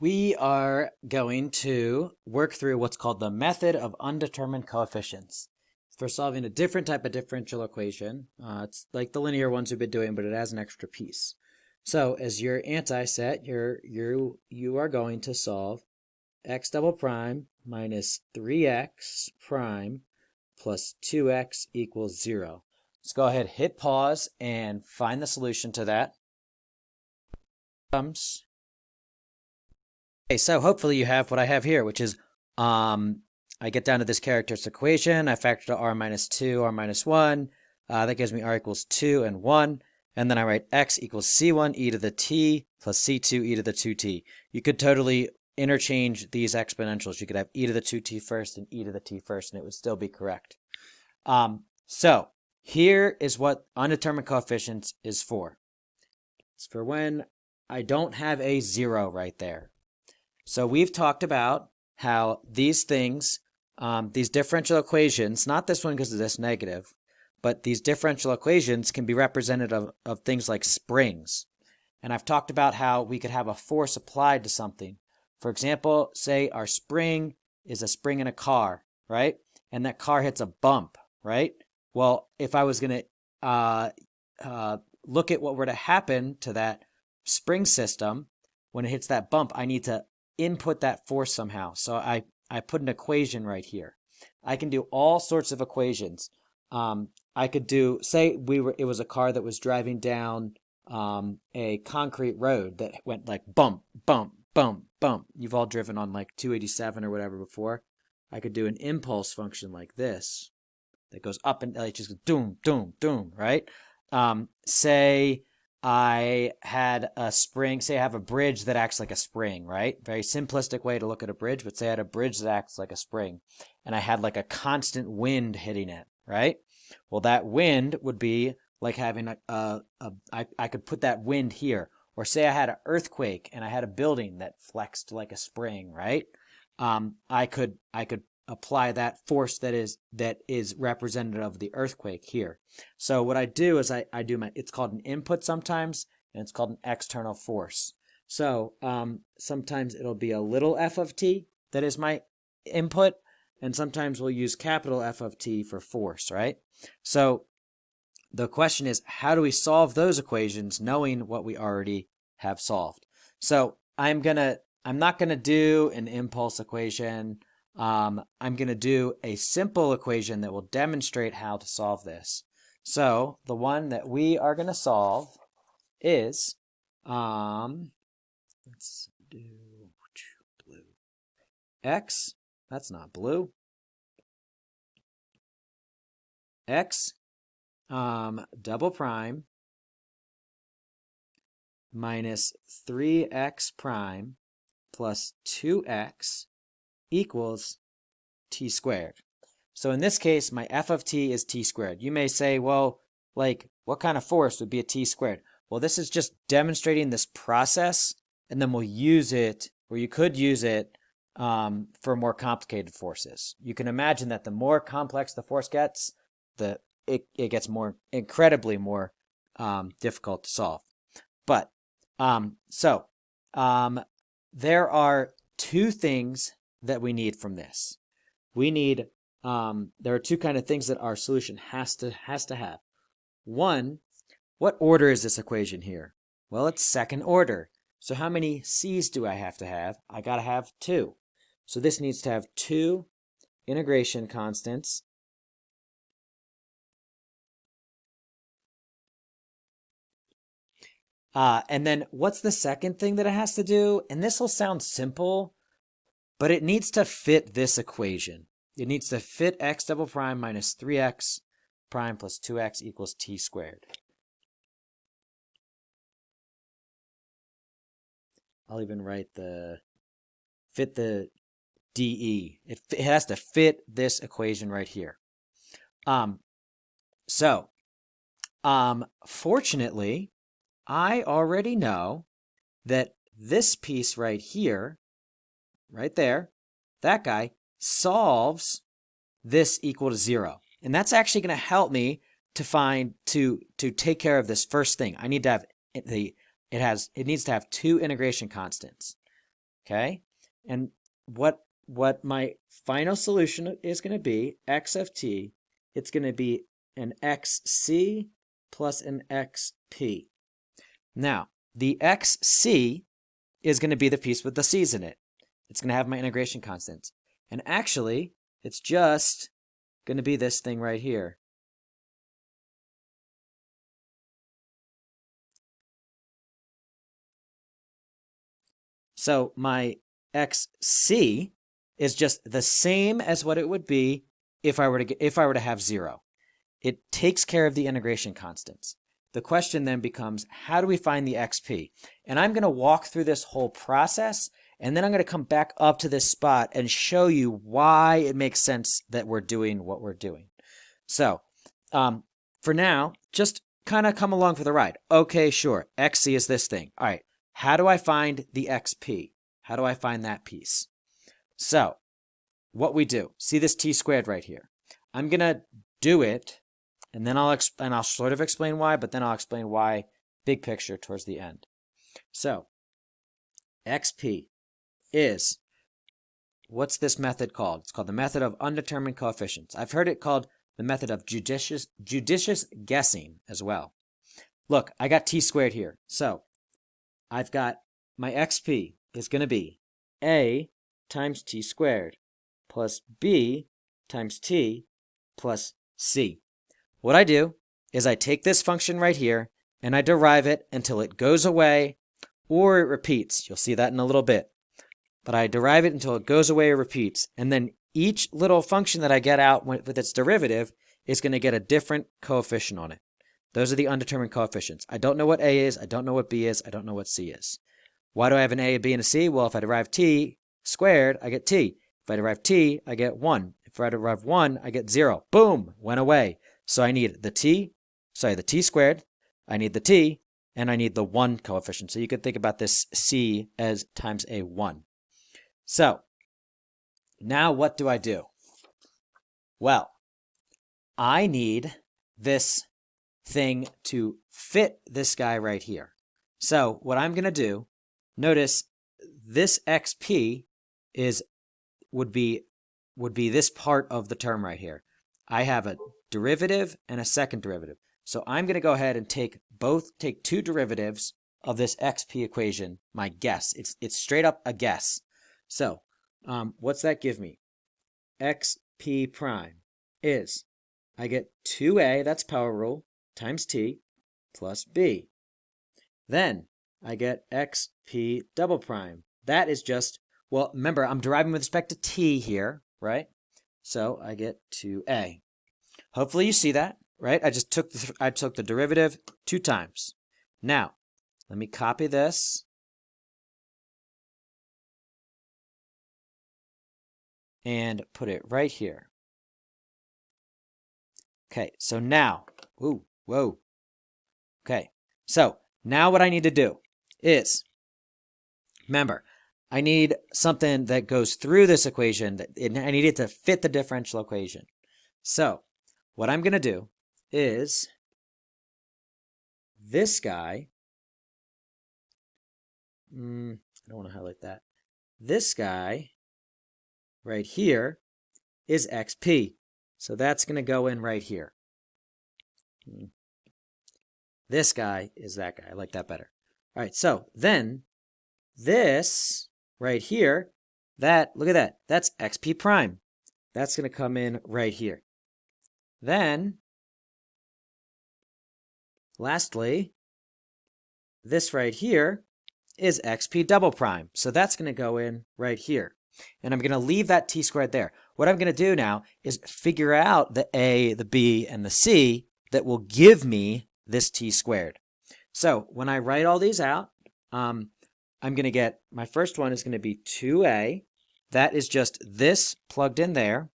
We are going to work through what's called the method of undetermined coefficients for solving a different type of differential equation. It's like the linear ones we've been doing, but it has an extra piece. So as your anti-set, you are going to solve x double prime minus 3x prime plus 2x equals 0. Let's go ahead, hit pause, and find the solution to that. Okay, so hopefully you have what I have here, which is I get down to this characteristic equation, I factor to r minus 2, r minus 1, that gives me r equals 2 and 1, and then I write x equals c1 e to the t plus c2 e to the 2t. You could totally interchange these exponentials. You could have e to the 2t first and e to the t first, and it would still be correct. So here is what undetermined coefficients is for. It's for when I don't have a 0 right there. So we've talked about how these things, these differential equations, not this one because of this negative, but these differential equations can be representative of things like springs. And I've talked about how we could have a force applied to something. For example, say our spring is a spring in a car, right? And that car hits a bump, right? Well, if I was going to look at what were to happen to that spring system when it hits that bump, I need to input that force somehow. So I put an equation right here. I can do all sorts of equations. I could do, say it was a car that was driving down a concrete road that went like bump, bump, bump, bump. You've all driven on like 287 or whatever before. I could do an impulse function like this that goes up and like just doom, doom, doom, right? Say I had a spring, say I have a bridge that acts like a spring, right? Very simplistic way to look at a bridge, but say I had a bridge that acts like a spring and I had like a constant wind hitting it, right? Well, that wind would be like having I could put that wind here. Or say I had an earthquake and I had a building that flexed like a spring, right? I could apply that force that is representative of the earthquake here. So what I do is I do it's called an input sometimes, and it's called an external force. So sometimes it'll be a little f of t that is my input, and sometimes we'll use capital F of t for force, right? So the question is, how do we solve those equations knowing what we already have solved? So I'm not gonna do an impulse equation. I'm going to do a simple equation that will demonstrate how to solve this. So the one that we are going to solve is, let's do blue. X, that's not blue. X, double prime minus 3x prime plus 2x equals t squared. So in this case, my f of t is t squared. You may say, well, like, what kind of force would be a t squared? Well, this is just demonstrating this process, and then we'll use it, or you could use it for more complicated forces. You can imagine that the more complex the force gets, it gets incredibly more difficult to solve. But, there are two things that we need from this. We need, there are two kind of things that our solution has to have. One, what order is this equation here? Well, it's second order. So how many c's do I have to have? I got to have 2. So this needs to have 2 integration constants. And then what's the second thing that it has to do? And this will sound simple, but it needs to fit this equation. It needs to fit x double prime minus 3x prime plus 2x equals t squared. I'll even write fit the DE. It has to fit this equation right here. Fortunately, I already know that this piece right here, right there, that guy solves this equal to 0. And that's actually going to help me to take care of this first thing. I need to have it needs to have 2 integration constants. Okay? And what my final solution is going to be, x of t, it's going to be an xc plus an xp. Now, the xc is going to be the piece with the c's in it. It's going to have my integration constants. And actually, it's just going to be this thing right here. So my xc is just the same as what it would be if I were to have 0. It takes care of the integration constants. The question then becomes, how do we find the xp? And I'm going to walk through this whole process, and then I'm going to come back up to this spot and show you why it makes sense that we're doing what we're doing. So, for now, just kind of come along for the ride. Okay, sure, xc is this thing. All right, how do I find the xp? How do I find that piece? So, what we do, see this t squared right here. I'm going to do it, and then I'll sort of explain why, but then I'll explain why big picture towards the end. So, xp is, what's this method called? It's called the method of undetermined coefficients. I've heard it called the method of judicious guessing as well. Look, I got t squared here. So, I've got my xp is going to be a times t squared plus b times t plus c. What I do is I take this function right here and I derive it until it goes away or it repeats. You'll see that in a little bit. But I derive it until it goes away or repeats. And then each little function that I get out with its derivative is going to get a different coefficient on it. Those are the undetermined coefficients. I don't know what a is. I don't know what b is. I don't know what c is. Why do I have an a, a b, and a c? Well, if I derive t squared, I get t. If I derive t, I get 1. If I derive 1, I get 0. Boom! Went away. So I need the t squared, I need the t, and I need the 1 coefficient. So you could think about this c as times a 1. So, now what do I do? Well, I need this thing to fit this guy right here. So, what I'm going to do, notice this xp would be this part of the term right here. I have a derivative and a second derivative. So I'm going to go ahead and take two derivatives of this xp equation, my guess. It's straight up a guess. So what's that give me? Xp prime is, I get 2a, that's power rule, times t, plus b. Then I get xp double prime. That is just, well, remember, I'm deriving with respect to t here, right? So I get 2a. Hopefully you see that, right? I just took the derivative 2 times. Now, let me copy this. And put it right here. Okay, so now, whoa. Okay, so now what I need to do is, remember, I need something that goes through this equation. I need it to fit the differential equation. So, what I'm going to do is this guy, I don't want to highlight that. This guy right here is xp. So that's going to go in right here. This guy is that guy. I like that better. All right, so then this right here, look at that. That's xp prime. That's going to come in right here. Then, lastly, this right here is xp double prime. So that's going to go in right here. And I'm going to leave that t squared there. What I'm going to do now is figure out the a, the b, and the c that will give me this t squared. So when I write all these out, I'm going to get, my first one is going to be 2a. That is just this plugged in there.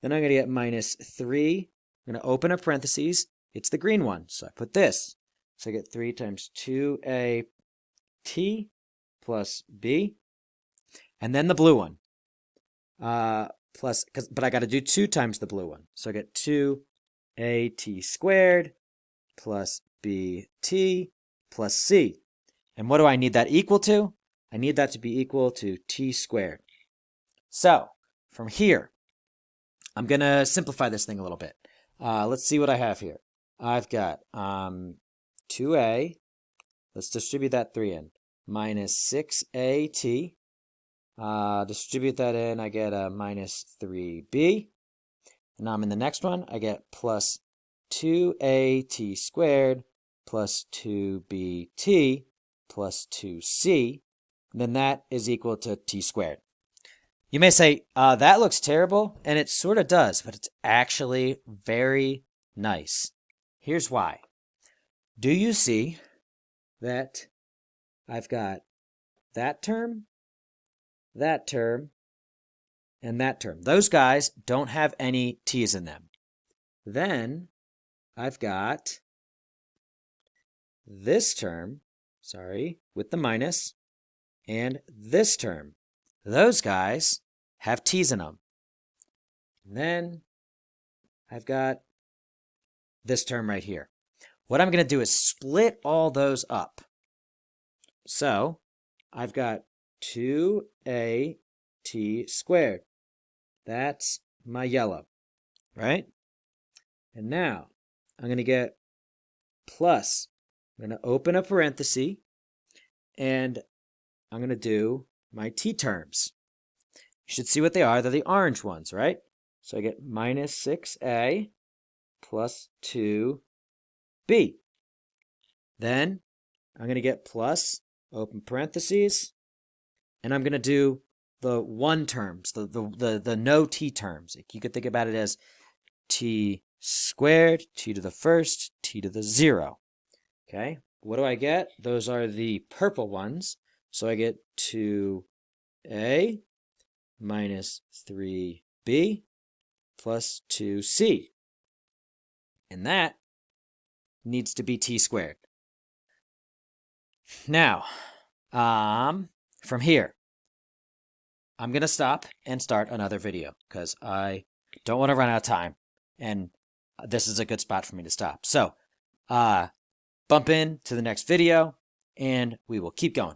Then I'm going to get minus 3. I'm going to open a parentheses. It's the green one. So I put this. So I get 3 times 2a t plus b. And then the blue one. But I got to do 2 times the blue one. So I get 2at squared plus bt plus c. And what do I need that equal to? I need that to be equal to t squared. So from here, I'm going to simplify this thing a little bit. Let's see what I have here. I've got 2a, let's distribute that 3 in, minus 6at. Distribute that in, I get a minus 3b. And now I'm in the next one, I get plus 2at squared plus 2bt plus 2c. Then that is equal to t squared. You may say, that looks terrible, and it sort of does, but it's actually very nice. Here's why. Do you see that I've got that term, and that term? Those guys don't have any t's in them. Then I've got this term, with the minus, and this term. Those guys have t's in them. And then I've got this term right here. What I'm going to do is split all those up. So I've got 2at squared. That's my yellow, right? And now I'm going to get plus. I'm going to open a parenthesis, and I'm going to do my t terms. You should see what they are. They're the orange ones, right? So I get minus 6a plus 2b. Then I'm going to get plus, open parentheses, and I'm going to do the one terms, the no t terms. You could think about it as t squared, t to the first, t to the 0. Okay, what do I get? Those are the purple ones. So I get 2a minus 3b plus 2c. And that needs to be t squared. Now, from here, I'm going to stop and start another video because I don't want to run out of time. And this is a good spot for me to stop. So, bump in to the next video and we will keep going.